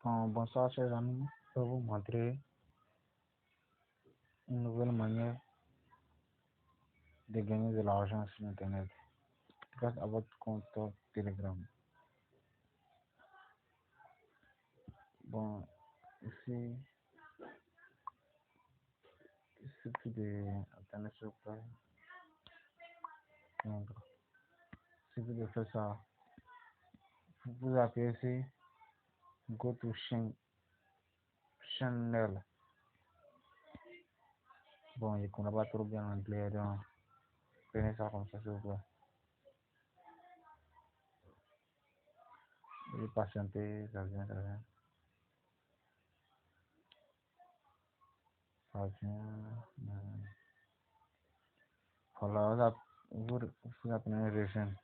Bonsoir chers amis, je vais vous montrer une nouvelle manière de gagner de l'argent sur internet grâce à votre compte Telegram. Bon, ici, il suffit de attendre s'il vous plaît. Donc, il suffit de faire ça. Vous appuyez ici, go to channel. Bon, je ne connais pas trop bien l'anglais, donc prenez ça comme ça s'il vous plaît. Et patientez, ça vient, ça vient. Ça vient. Voilà, vous apprenez rejoindre.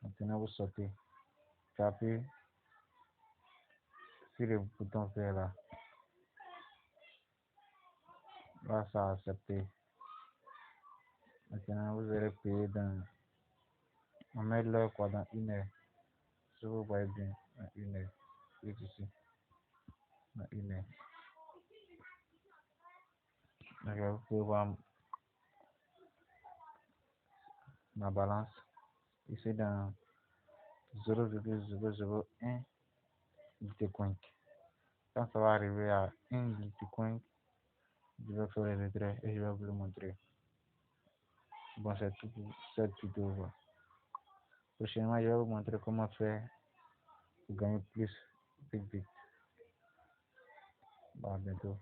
Maintenant, vous sortez. Tu appuies sur le bouton vert là. Là, ça a accepté. Maintenant, vous allez payer dans. On met l'heure quoi dans 1 heure. Si vous voyez bien, dans 1 heure. Clique ici. Dans 1 heure. D'accord, vous pouvez voir ma balance. Ici dans 0,001 Bitcoin. Quand ça va arriver à 1 Bitcoin, je vais faire le retrait et je vais vous le montrer. Bon, c'est tout pour cette vidéo. Prochainement, je vais vous montrer comment faire pour gagner plus vite. Bon, à bientôt.